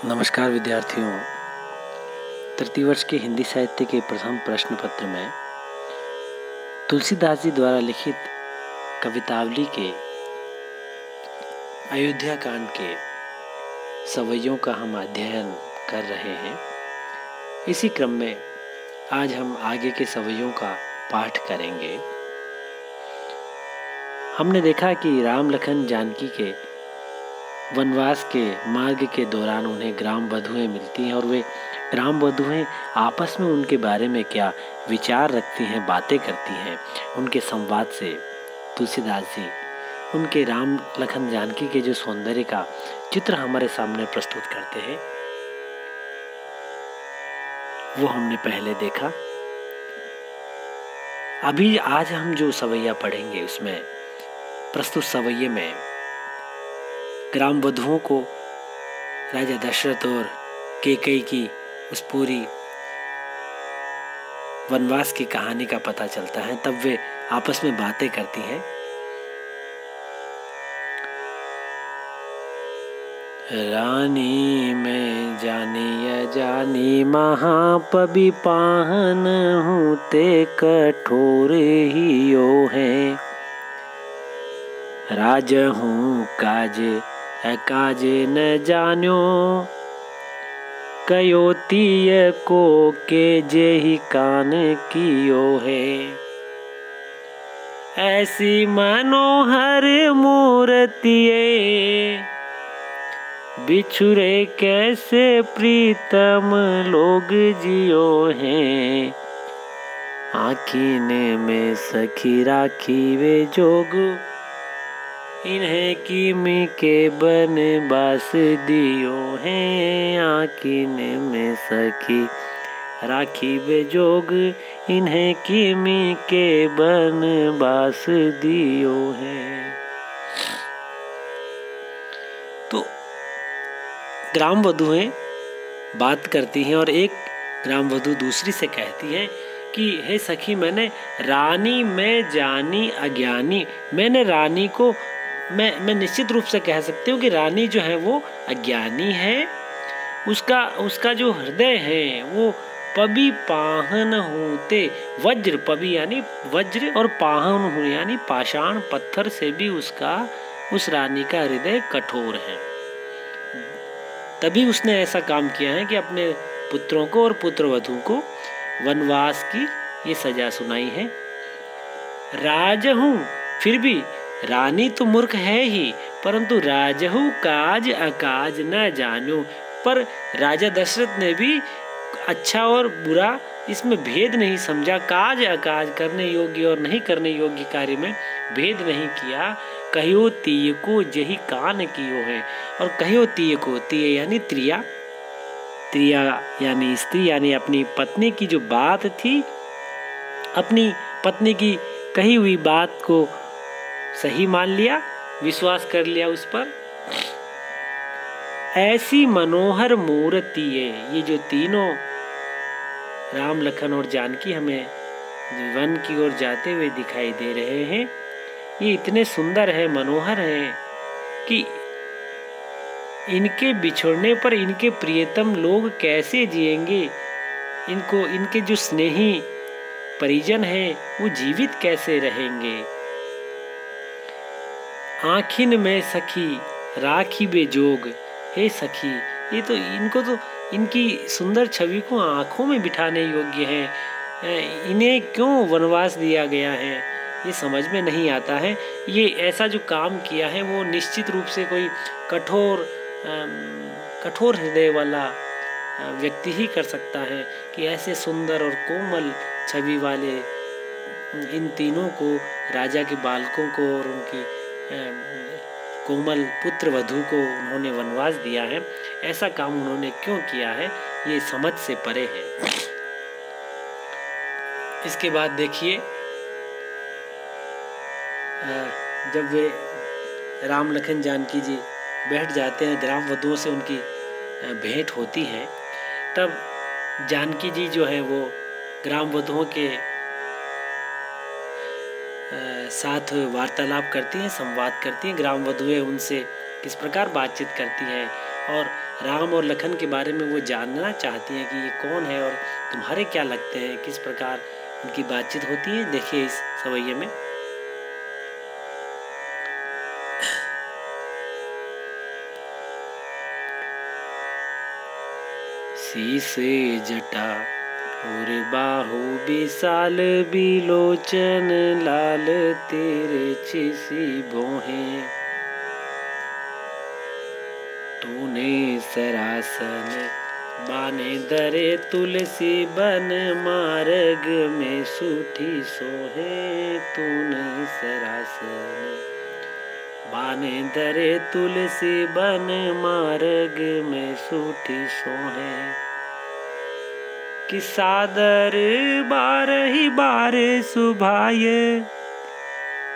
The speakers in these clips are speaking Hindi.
नमस्कार विद्यार्थियों। तृतीय वर्ष के हिंदी साहित्य के प्रथम प्रश्न पत्र में तुलसीदास जी द्वारा लिखित कवितावली के अयोध्या कांड के सवैयों का हम अध्ययन कर रहे हैं। इसी क्रम में आज हम आगे के सवैयों का पाठ करेंगे। हमने देखा कि राम लखन जानकी के वनवास के मार्ग के दौरान उन्हें ग्राम वधुएं मिलती हैं और वे ग्राम वधुएं आपस में उनके बारे में क्या विचार रखती हैं, बातें करती हैं। उनके संवाद से तुलसीदास जी उनके राम लखन जानकी के जो सौंदर्य का चित्र हमारे सामने प्रस्तुत करते हैं, वो हमने पहले देखा। अभी आज हम जो सवैया पढ़ेंगे उसमें प्रस्तुत सवैये में ग्राम वधुओं को राजा दशरथ और कैकेयी की उस पूरी वनवास की कहानी का पता चलता है। तब वे आपस में बातें करती हैं। रानी में जानी जानी महापबि पाहन हूँ ते कठोर ही यो है। राज हूँ काज अकाज न जान्यो कयो तीय को के जेहि कान कियो है। ऐसी मनोहर मूर्तिये बिछुरे कैसे प्रीतम लोग जियो हैं। आखिन में सखी राखी वे जोग इन्हें कीमी के बनवास दियो हैं। आखिन में सखी राखी बेजोग इन्हें कीमी के बनवास दियो हैं। तो ग्राम वधुएं बात करती हैं और एक ग्राम वधु दूसरी से कहती है कि हे सखी, मैंने रानी में जानी अज्ञानी। मैंने रानी को मैं निश्चित रूप से कह सकती हूँ कि रानी जो है वो अज्ञानी है। उसका जो हृदय है वो पबि पाहन होते, वज्र पबि यानी वज्र और पाहन हो यानी पाषाण पत्थर से भी उस रानी का हृदय कठोर है। तभी उसने ऐसा काम किया है कि अपने पुत्रों को और पुत्रवधू को वनवास की ये सजा सुनाई है। राजहू, फिर भी रानी तो मूर्ख है ही, परंतु राजहू काज अकाज न जानो। पर राजा दशरथ ने भी अच्छा और बुरा इसमें भेद नहीं समझा। काज अकाज, करने योग्य और नहीं करने योग्य कार्य में भेद नहीं किया। कहियो तीय को जही कान कियो है। और कहियो तीय को, तीय यानी त्रिया, त्रिया यानी स्त्री, यानी अपनी पत्नी की जो बात थी, अपनी पत्नी की कही हुई बात को सही मान लिया, विश्वास कर लिया उस पर। ऐसी मनोहर मूर्ति है। ये जो तीनों राम लखन और जानकी हमें वन की ओर जाते हुए दिखाई दे रहे हैं, ये इतने सुंदर है, मनोहर हैं कि इनके बिछड़ने पर इनके प्रियतम लोग कैसे जिएंगे। इनके जो स्नेही परिजन हैं वो जीवित कैसे रहेंगे। आखिन में सखी राखी बेजोग, हे सखी, ये तो इनकी सुंदर छवि को आंखों में बिठाने योग्य है। इन्हें क्यों वनवास दिया गया है ये समझ में नहीं आता है। ये ऐसा जो काम किया है वो निश्चित रूप से कोई कठोर हृदय वाला व्यक्ति ही कर सकता है कि ऐसे सुंदर और कोमल छवि वाले इन तीनों को, राजा के बालकों को और उनकी कोमल पुत्र वधू को उन्होंने वनवास दिया है। ऐसा काम उन्होंने क्यों किया है, ये समझ से परे है। इसके बाद देखिए, जब वे राम लखन जानकी जी बैठ जाते हैं, ग्राम वधुओं से उनकी भेंट होती है, तब जानकी जी जो है वो ग्राम वधुओं के साथ वार्तालाप करती हैं, संवाद करती हैं। ग्राम वधुएं उनसे किस प्रकार बातचीत करती हैं और राम और लखन के बारे में वो जानना चाहती हैं कि ये कौन है और तुम्हारे क्या लगते हैं, किस प्रकार उनकी बातचीत होती है। देखिए इस सवैये में। शीस जटा और बाहु विशाल, बिलोचन लाल तिरछी सी भौहें। तूने सरासन बाने दरे, तुलसी बन मार्ग में सूठी सोहे। तूने सरासन बाने दरे, तुलसी बन मार्ग में सूठी सोहे। कि सादर बारही बार सुभाए,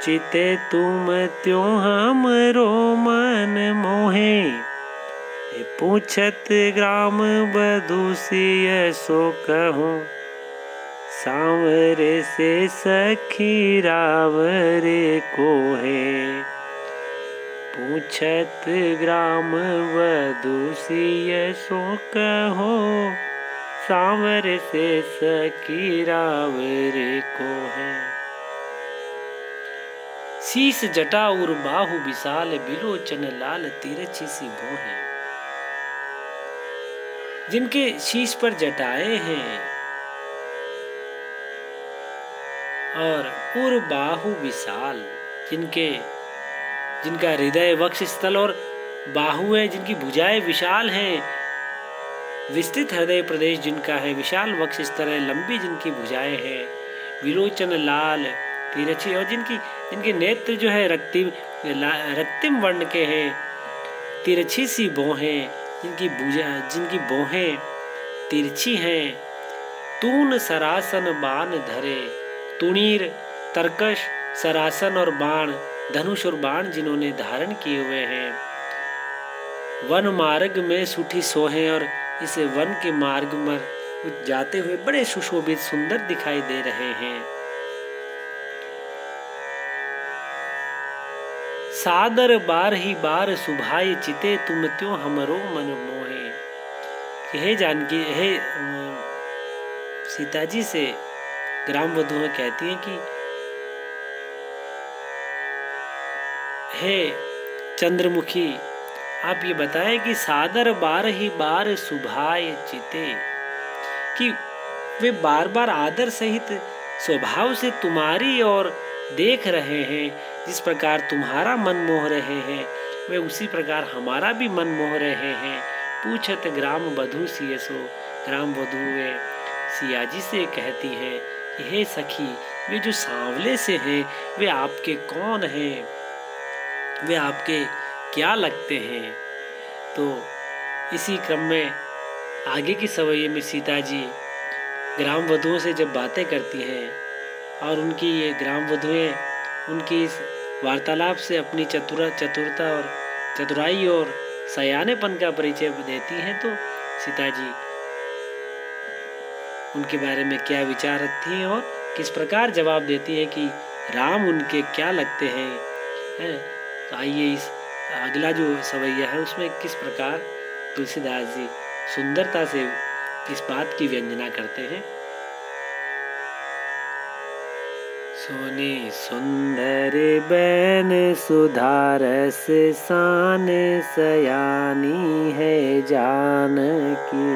चिते तुम त्यों हमरो मन मोहे। पूछत ग्राम बधू सिय सो कहूँ, सांवरे से सखी रावरे को है। पूछत ग्राम बधू सिय सो कहो, सांवरे से सखी रावरे को है। शीस जटा और बाहु विशाल, बिलोचन लाल तिरछी सी भौहें। जिनके शीश पर जटाएं हैं और उर बाहु विशाल, जिनका हृदय वक्ष स्थल और बाहु है, जिनकी भुजाएं विशाल हैं। विस्तृत हृदय प्रदेश जिनका है, विशाल वक्ष स्थल है, लंबी जिनकी भुजाएं हैं। विलोचन लाल तिरछी, और जिनके नेत्र जो है रक्तिम वर्ण के हैं। तिरछी सी भौहें, जिनकी भौहें तिरछी हैं। तून सरासन बाण धरे, तुणीर तरकश सरासन और बाण, धनुष और बाण जिन्होंने धारण किए हुए हैं। वन मार्ग में सूठी सोहे, और इस वन के मार्ग पर जाते हुए बड़े सुशोभित सुंदर दिखाई दे रहे हैं। सादर बार ही बार सुभाए, चिते तुम त्यों हमरो मन मोहे। हे जानकी, हे सीता जी से ग्राम वधुएं कहती हैं कि हे चंद्रमुखी, आप ये बताएं कि सादर बार ही बार सुभाए चिते, कि वे बार बार आदर सहित स्वभाव से तुम्हारी ओर देख रहे हैं। जिस प्रकार तुम्हारा मन मोह रहे हैं, वे उसी प्रकार हमारा भी मन मोह रहे हैं। पूछत ग्राम वधू सिय सो, ग्राम वधुएं सिया जी से कहती हैं कि हे सखी, वे जो सांवले से हैं, वे आपके कौन हैं, वे आपके क्या लगते हैं। तो इसी क्रम में आगे की सवैये में सीता जी ग्राम वधुओं से जब बातें करती हैं और उनकी ये ग्राम वधुएं उनकी इस वार्तालाप से अपनी चतुरता और चतुराई और सयानेपन का परिचय देती हैं, तो सीता जी उनके बारे में क्या विचार रखती हैं और किस प्रकार जवाब देती है कि राम उनके क्या लगते हैं। तो आइए इस अगला जो सवैया है उसमें किस प्रकार तुलसीदास जी सुंदरता से इस बात की व्यंजना करते हैं। सोने सुंदर बैन सुधारस सान, सयानी है जानकी।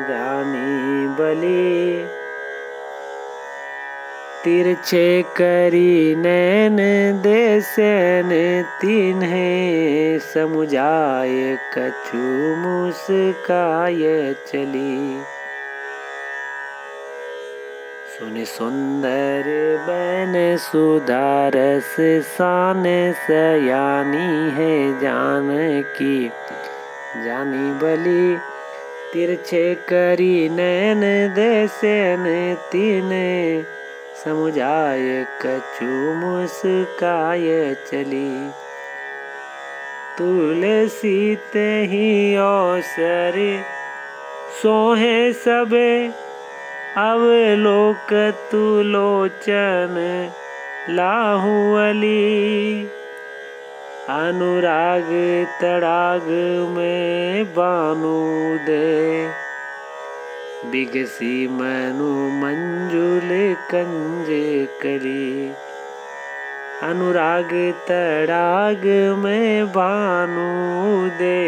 जानी बली तिरछे करी नैन, देसन तिन्हें समुझाए, कछु मुस्काए चली। सुन सुंदर बैन सुधारस सान, सयानी है जानकी। जानी बली तिरछे करी नैन, देसन तिन्हें समुझाए, कछु मुस्काए चली। तुलसी ते ही अवसर सोहे सबे, अवलोक तुलोचन लाहुअली। अनुराग तड़ाग में बानु दे, बिगसी मनु मंजुल कंज कली। अनुराग तड़ाग में बानु दे,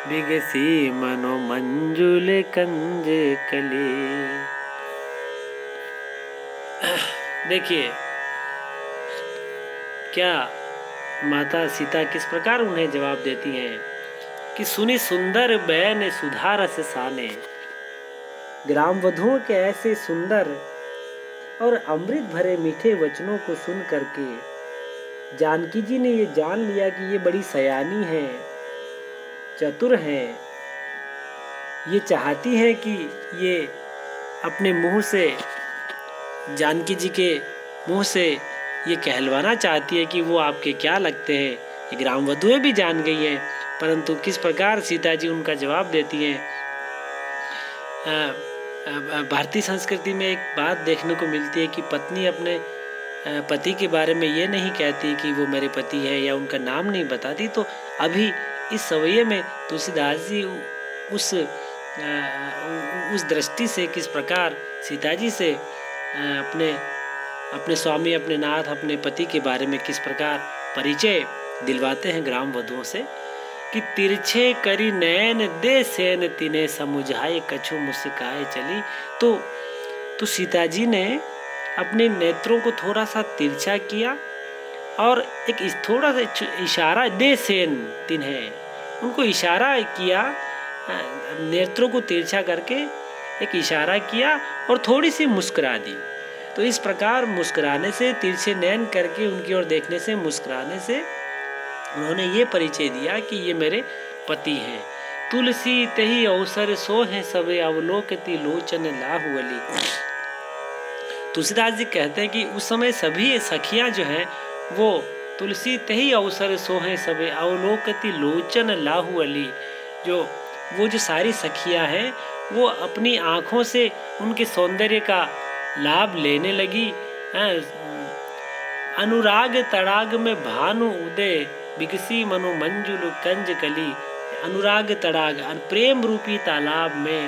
बिगसी मनो मंजुल कंज कली। देखिए क्या माता सीता किस प्रकार उन्हें जवाब देती हैं कि सुनी सुंदर बैन सुधा रस साने। ग्राम वधुओं के ऐसे सुंदर और अमृत भरे मीठे वचनों को सुन करके जानकी जी ने ये जान लिया कि ये बड़ी सयानी है, चतुर है। ये चाहती है कि ये अपने मुंह से, जानकी जी के मुंह से ये कहलवाना चाहती है कि वो आपके क्या लगते हैं। ये ग्राम वधुएं भी जान गई हैं, परंतु किस प्रकार सीता जी उनका जवाब देती हैं। भारतीय संस्कृति में एक बात देखने को मिलती है कि पत्नी अपने पति के बारे में ये नहीं कहती कि वो मेरे पति है, या उनका नाम नहीं बताती। तो अभी इस सवैये में तुलसीदास जी उस दृष्टि से किस प्रकार सीता जी से अपने स्वामी, अपने नाथ, अपने पति के बारे में किस प्रकार परिचय दिलवाते हैं ग्राम वधुओं से कि तिरछे करी नैन दे सेन तिने समुझाए कछु मुस्काए चली। तो सीता जी ने अपने नेत्रों को थोड़ा सा तिरछा किया और एक थोड़ा सा इशारा, दे सेन तिन्हें, उनको इशारा किया, नेत्रों को तिरछा करके एक इशारा किया और थोड़ी सी मुस्कुरा दी। तो इस प्रकार मुस्कुराने से, तिरछे नैन करके उनकी ओर देखने से, मुस्कुराने से उन्होंने ये परिचय दिया कि ये मेरे पति हैं। तुलसी तही अवसर सो है सबे अवलोकती लोचन लाहुअली। तुलसीदास जी कहते हैं कि उस समय सभी सखियां जो हैं वो तुलसी तही अवसर सो है सबे अवलोकती लोचन लाहुअली, वो जो सारी सखियां हैं वो अपनी आँखों से उनके सौंदर्य का लाभ लेने लगी। अनुराग तड़ाग में भानु उदय, बिगसी मनो मंजुल कंज कली। अनुराग तड़ाग, प्रेम रूपी तालाब में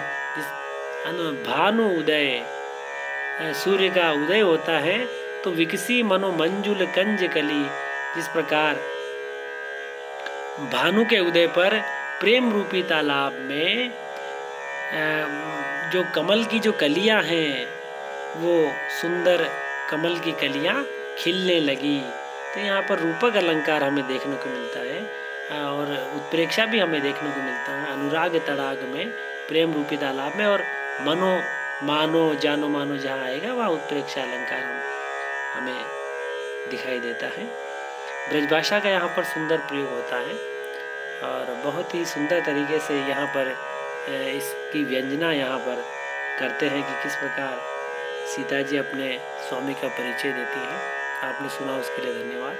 भानु उदय, सूर्य का उदय होता है, तो विकसी मनो मंजुल कंज कली। जिस प्रकार भानु के उदय पर प्रेम रूपी तालाब में जो कमल की जो कलियां हैं, वो सुंदर कमल की कलियां खिलने लगी। तो यहाँ पर रूपक अलंकार हमें देखने को मिलता है और उत्प्रेक्षा भी हमें देखने को मिलता है। अनुराग तड़ाग में, प्रेम रूपी तालाब में, और मनो, मानो, जानो, मानो जहाँ आएगा वहाँ उत्प्रेक्षा अलंकार हमें दिखाई देता है। ब्रजभाषा का यहाँ पर सुंदर प्रयोग होता है और बहुत ही सुंदर तरीके से यहाँ पर इसकी व्यंजना यहाँ पर करते हैं कि किस प्रकार सीता जी अपने स्वामी का परिचय देती हैं। आपने सुना, उसके लिए धन्यवाद।